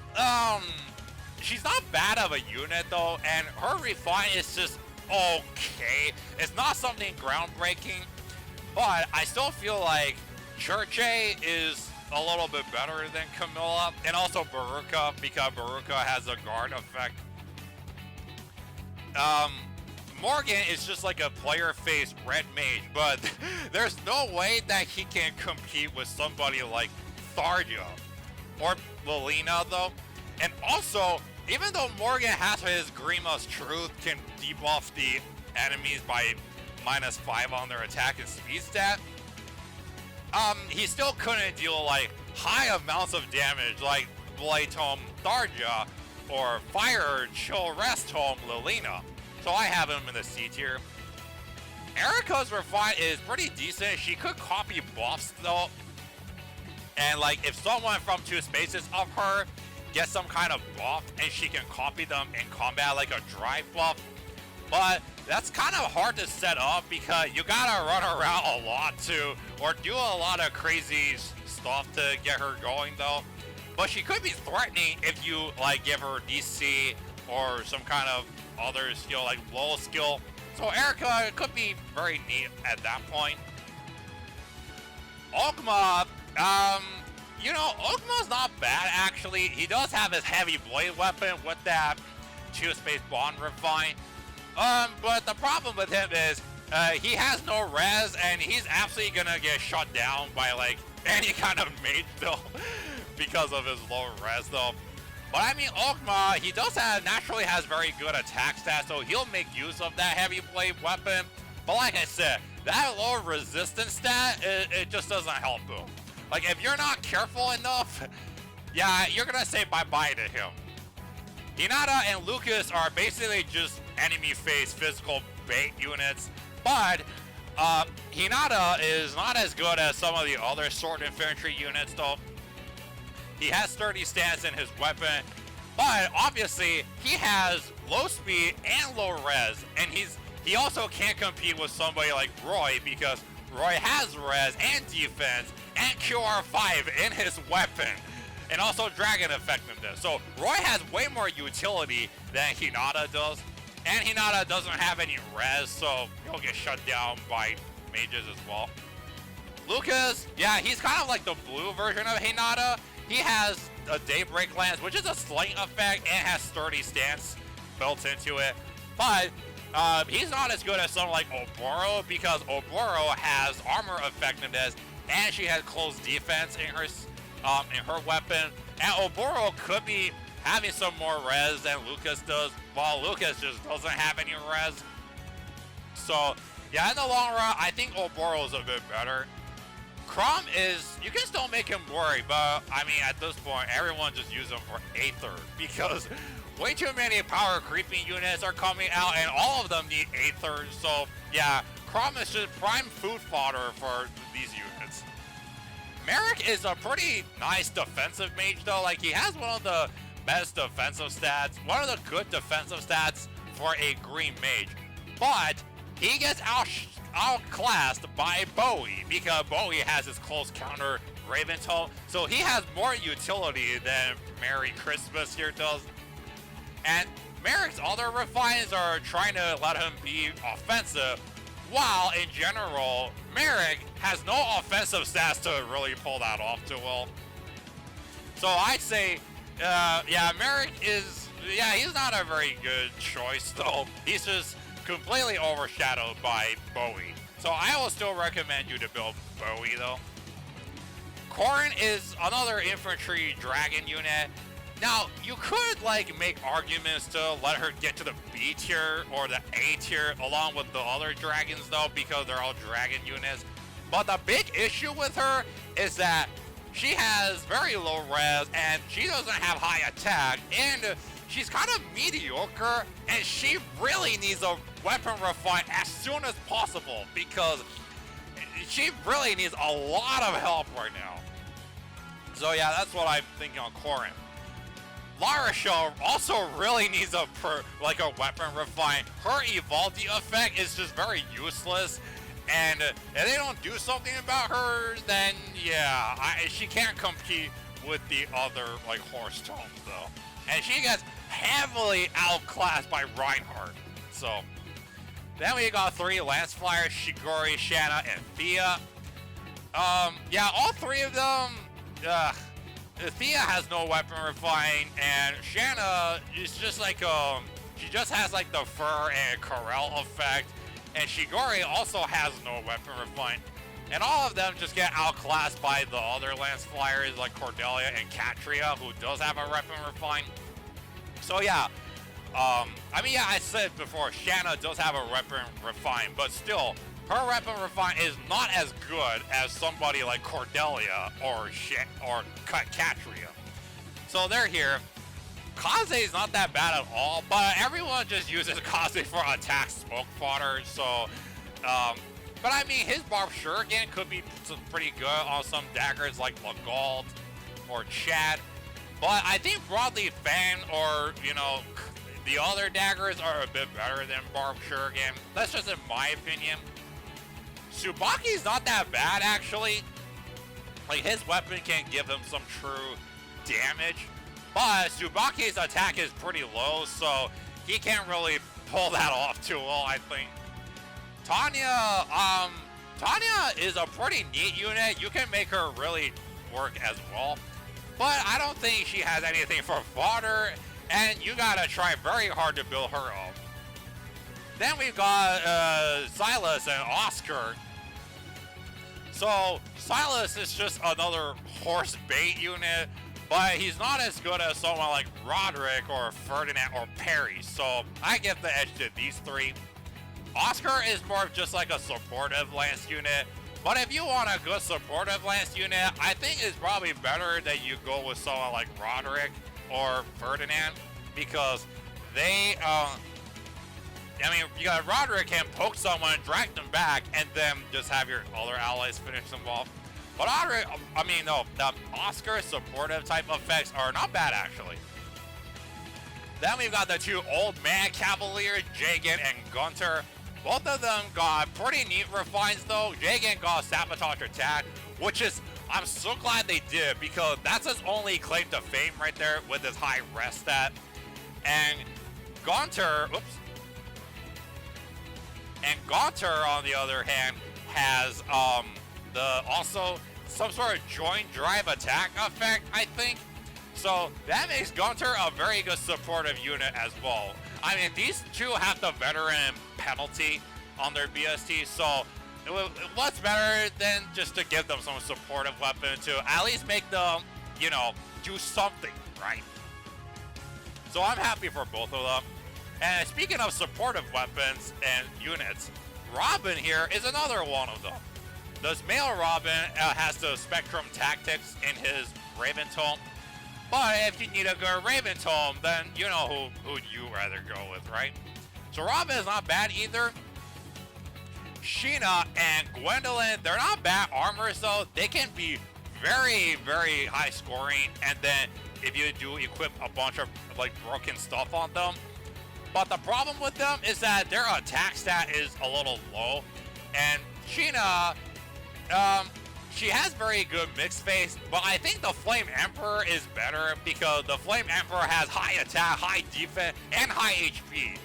she's not bad of a unit though, and her refine is just okay. It's not something groundbreaking, but I still feel like Churche is a little bit better than Camila, and also Baruka, because Baruka has a guard effect. Morgan is just like a player-faced red mage, but there's no way that he can compete with somebody like Tharja or Lelina though. And also, even though Morgan has his Grima's Truth, can debuff the enemies by -5 on their attack and speed stat, he still couldn't deal like high amounts of damage like Blade Tome Tharja or Fire Chill Rest Tome Lilina. So I have him in the C tier. Erica's Refine is pretty decent. She could copy buffs though. And like if someone from 2 spaces of her gets some kind of buff and she can copy them in combat like a drive buff. But that's kind of hard to set up because you gotta run around a lot too, or do a lot of crazy stuff to get her going though. But she could be threatening if you like give her DC or some kind of other skill like low skill. So Erica could be very neat at that point. Ogma, you know, Ogma's not bad actually. He does have his heavy blade weapon with that 2-space bond refine. But the problem with him is he has no res and he's absolutely gonna get shut down by like any kind of mage though because of his low res though. But I mean Ogma, he does have naturally has very good attack stats, so he'll make use of that heavy blade weapon. But like I said, that low resistance stat, it just doesn't help him. Like if you're not careful enough, yeah, you're gonna say bye-bye to him. Hinata and Lucas are basically just enemy face physical bait units, but Hinata is not as good as some of the other sword infantry units though. He has sturdy stance in his weapon, but obviously he has low speed and low res, and he also can't compete with somebody like Roy because Roy has res and defense and QR5 in his weapon. And also dragon effectiveness. So Roy has way more utility than Hinata does. And Hinata doesn't have any res, so he'll get shut down by mages as well. Lucas, yeah, he's kind of like the blue version of Hinata. He has a Daybreak Lance, which is a sling effect and has sturdy stance built into it. But he's not as good as someone like Oboro because Oboro has armor effectiveness and she has close defense in her weapon. And Oboro could be having some more res than Lucas does, while Lucas just doesn't have any res. So yeah, in the long run, I think Oboro is a bit better. Crom is, you can still make him worry, but I mean at this point, everyone just use him for Aether because way too many power creeping units are coming out and all of them need Aether. So yeah, Crom is just prime food fodder for these units. Merrick is a pretty nice defensive mage though. Like he has one of the best defensive stats, one of the good defensive stats for a green mage. But he gets outclassed by Bowie because Bowie has his close counter Raven Tome. So he has more utility than Merry Christmas here does. And Merrick's other refines are trying to let him be offensive, while in general, Merrick has no offensive stats to really pull that off too well. So I'd say, yeah, Merrick is, yeah, he's not a very good choice though. He's just completely overshadowed by Bowie. So I will still recommend you to build Bowie though. Corrin is another infantry dragon unit. Now, you could like make arguments to let her get to the B tier or the A tier along with the other dragons though, because they're all dragon units. But the big issue with her is that she has very low res and she doesn't have high attack and she's kind of mediocre and she really needs a weapon refine as soon as possible because she really needs a lot of help right now. So yeah, that's what I'm thinking on Corrin. Lara Show also really needs a weapon refine. Her Evaldi effect is just very useless, and if they don't do something about her, then yeah, she can't compete with the other like horse tomes though, and she gets heavily outclassed by Reinhard. So then we got 3 Lance Flyers: Shigori, Shanna, and Thea. Yeah, all 3 of them. Thea has no weapon refine, and Shanna is just like she just has like the fur and Corel effect, and Shigori also has no weapon refine, and all of them just get outclassed by the other Lance Flyers like Cordelia and Katria, who does have a weapon refine. So yeah, I mean, yeah, I said before, Shanna does have a weapon refine, but still, her weapon refine is not as good as somebody like Cordelia or Katria. So they're here. Kaze is not that bad at all, but everyone just uses Kaze for attack smoke fodder, so, but I mean, his Barb Shuriken could be pretty good on some daggers like Legault or Chad, but I think broadly Fan or, you know, the other daggers are a bit better than Barb Shuriken. That's just in my opinion. Tsubaki's not that bad, actually. Like, his weapon can give him some true damage, but Tsubaki's attack is pretty low, so he can't really pull that off too well, I think. Tanya, Tanya is a pretty neat unit. You can make her really work as well, but I don't think she has anything for fodder, and you gotta try very hard to build her up. Then we've got Silas and Oscar. So Silas is just another horse bait unit, but he's not as good as someone like Roderick or Ferdinand or Perry. So I give the edge to these three. Oscar is more of just like a supportive lance unit, but if you want a good supportive lance unit, I think it's probably better that you go with someone like Roderick or Ferdinand, because they, I mean, you got Roderick can poke someone, drag them back, and then just have your other allies finish them off. But Roderick, I mean, no, the Oscar supportive type effects are not bad, actually. Then we've got the two old Man Cavaliers, Jagan and Gunter. Both of them got pretty neat refines, though. Jagan got Sabotage Attack, which is, I'm so glad they did, because that's his only claim to fame right there with his high rest stat. And Gunter, and Gunter, on the other hand, has also some sort of joint drive attack effect, I think. So that makes Gunter a very good supportive unit as well. I mean, these two have the veteran penalty on their BST, so what's better than just to give them some supportive weapon to at least make them, you know, do something, right? So I'm happy for both of them. And speaking of supportive weapons and units, Robin here is another one of them. This male Robin has the Spectrum Tactics in his Raven Tome. But if you need a good Raven Tome, then you know who you rather go with, right? So Robin is not bad either. Sheena and Gwendolyn, they're not bad armors though. They can be very, very high scoring, and then if you do equip a bunch of like broken stuff on them. But the problem with them is that their attack stat is a little low, and Sheena, she has very good mixed face, but I think the Flame Emperor is better because the Flame Emperor has high attack, high defense, and high HP.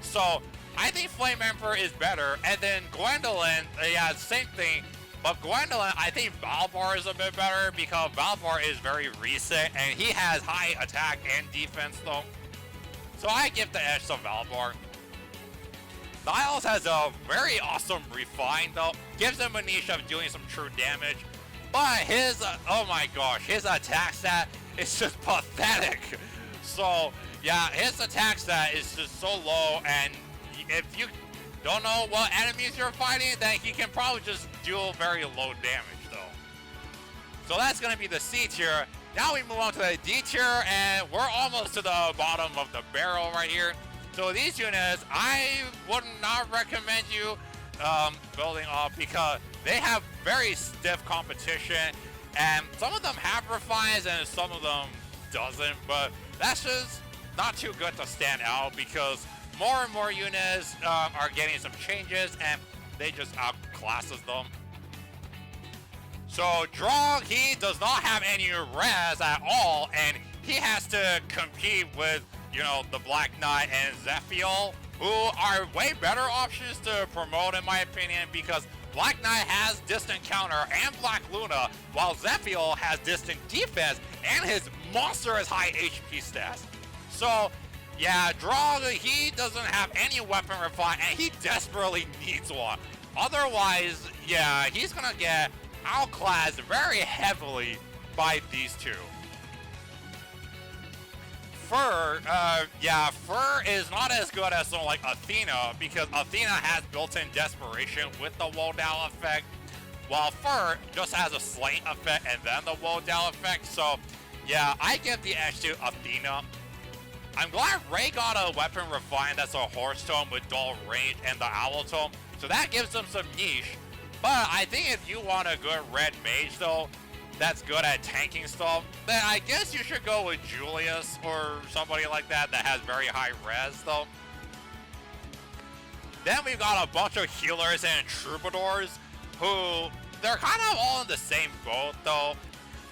So I think Flame Emperor is better, and then Gwendolyn, yeah, same thing. But Gwendolyn, I think Valbar is a bit better because Valbar is very recent, and he has high attack and defense though. So I give the edge to Valbar. Niles has a very awesome refine though, gives him a niche of doing some true damage, but his, oh my gosh, his attack stat is just pathetic. So yeah, his attack stat is just so low, and if you don't know what enemies you're fighting, then he can probably just do very low damage though. So that's gonna be the C tier. Now we move on to the D tier, and we're almost to the bottom of the barrel right here. So these units, I would not recommend you building up because they have very stiff competition, and some of them have refines and some of them doesn't, but that's just not too good to stand out because more and more units are getting some changes and they just outclasses them. So Drawl, he does not have any res at all, and he has to compete with, you know, the Black Knight and Zephiel, who are way better options to promote in my opinion, because Black Knight has distant counter and Black Luna, while Zephiel has distant defense and his monstrous high HP stats. So yeah, Drawl, he doesn't have any weapon refine, and he desperately needs one. Otherwise, yeah, he's gonna get outclassed very heavily by these two. Fur, yeah, Fur is not as good as someone like Athena, because Athena has built-in desperation with the Wodow effect, while Fur just has a slaying effect and then the Wodow effect. So yeah, I give the edge to Athena. I'm glad Ray got a weapon refined that's a horse tome with dull range and the owl tome, so that gives them some niche. But I think if you want a good red mage though, that's good at tanking stuff, then I guess you should go with Julius or somebody like that that has very high res though. Then we've got a bunch of healers and troubadours who, they're kind of all in the same boat though.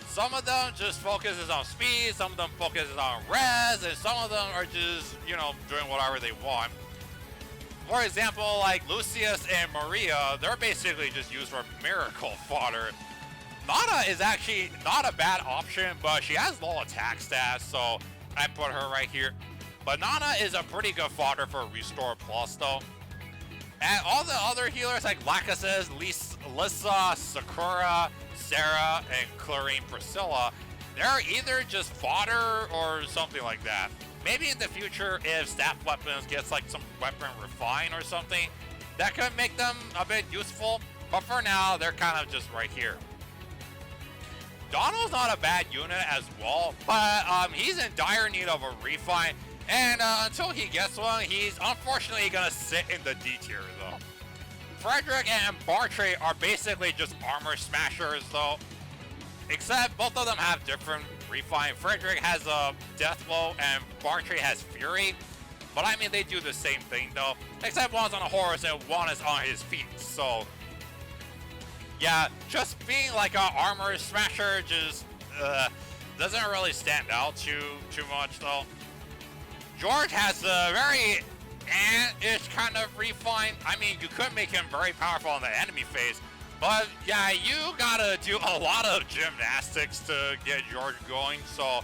Some of them just focuses on speed, some of them focuses on res, and some of them are just, you know, doing whatever they want. For example, like Lucius and Maria, they're basically just used for miracle fodder. Nana is actually not a bad option, but she has low attack stats, so I put her right here. But Nana is a pretty good fodder for Restore Plus though. And all the other healers like Lachesis, Lissa, Sakura, Sarah, and Clarine Priscilla, they're either just fodder or something like that. Maybe in the future, if staff weapons gets like some weapon refine or something, that could make them a bit useful. But for now, they're kind of just right here. Donald's not a bad unit as well, but he's in dire need of a refine. And until he gets one, he's unfortunately gonna sit in the D tier though. Frederick and Bartray are basically just armor smashers though, except both of them have different refine. Frederick has a death blow and Bartray has fury, but I mean they do the same thing though, except one's on a horse and one is on his feet. So yeah, just being like an armor smasher just doesn't really stand out too much though. George has a very ant-ish kind of refine. I mean, you could make him very powerful in the enemy phase, but yeah, you gotta do a lot of gymnastics to get George going. So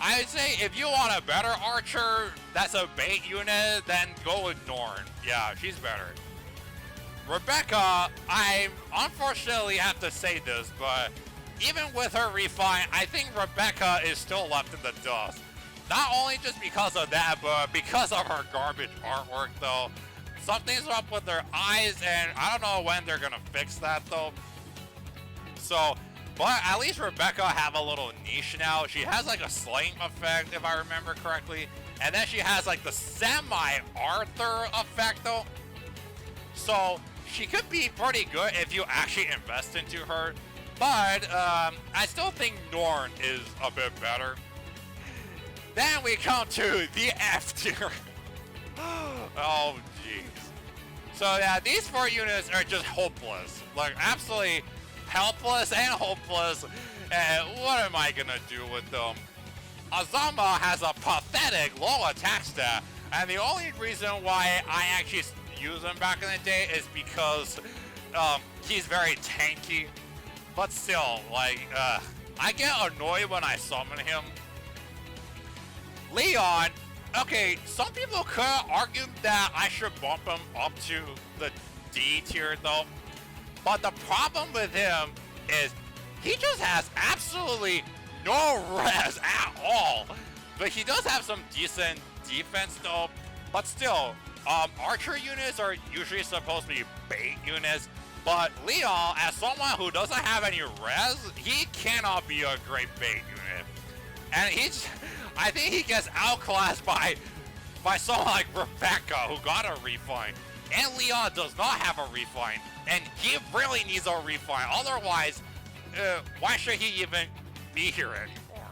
I would say if you want a better archer that's a bait unit, then go with Dorn. Yeah, she's better. Rebecca, I unfortunately have to say this, but even with her refine, I think Rebecca is still left in the dust. Not only just because of that, but because of her garbage artwork though. Something's up with their eyes, and I don't know when they're gonna fix that though. So, but at least Rebecca have a little niche now. She has like a slaying effect, if I remember correctly. And then she has like the semi-Arthur effect though. So, she could be pretty good if you actually invest into her. But, I still think Dorn is a bit better. Then we come to the F tier. Oh, jeez. So yeah, these 4 units are just hopeless. Like, absolutely helpless and hopeless. And what am I gonna do with them? Azama has a pathetic low attack stat. And the only reason why I actually use him back in the day is because he's very tanky. But still, like, I get annoyed when I summon him. Leon, okay, some people could argue that I should bump him up to the D tier though, but the problem with him is he just has absolutely no res at all. But he does have some decent defense though, but still, archer units are usually supposed to be bait units, but Leon, as someone who doesn't have any res, he cannot be a great bait unit. And I think he gets outclassed by someone like Rebecca, who got a refine. And Leon does not have a refine, and he really needs a refine. Otherwise, why should he even be here anymore?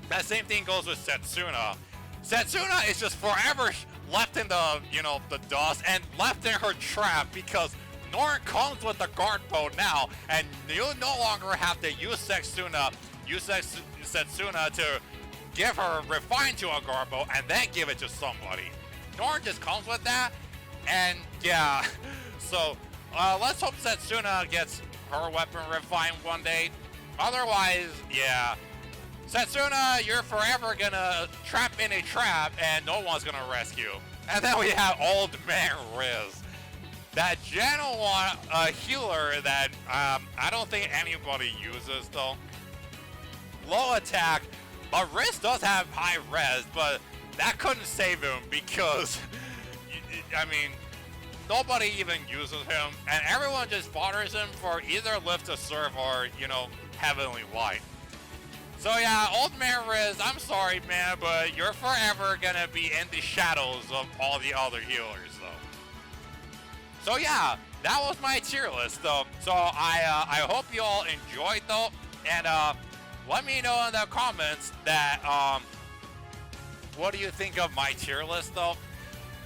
That same thing goes with Setsuna. Setsuna is just forever left in the, the dust and left in her trap because Norn comes with the guard bow now, and you no longer have to use Setsuna to give her refine to a Garbo and then give it to somebody. Norn just comes with that, and yeah. So let's hope Setsuna gets her weapon refined one day. Otherwise, yeah, Setsuna, you're forever gonna trap in a trap and no one's gonna rescue. And then we have Old Man Riz, that Gen 1 healer that I don't think anybody uses though. Low attack, But Riz does have high res, but that couldn't save him because, I mean, nobody even uses him, and everyone just bothers him for either lift to serve or, you know, Heavenly Light. So yeah, Old Man Riz, I'm sorry, man, but you're forever gonna be in the shadows of all the other healers, though. So yeah, that was my tier list, though. So I hope you all enjoyed, though, and let me know in the comments that what do you think of my tier list, though.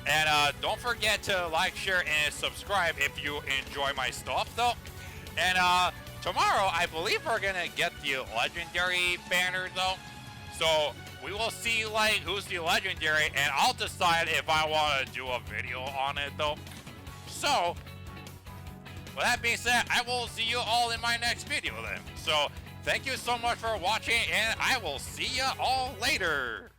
And don't forget to like, share, and subscribe if you enjoy my stuff, though. And tomorrow, I believe we're gonna get the legendary banner, though. So we will see like who's the legendary, and I'll decide if I want to do a video on it, though. So with that being said, I will see you all in my next video then. So thank you so much for watching, and I will see you all later.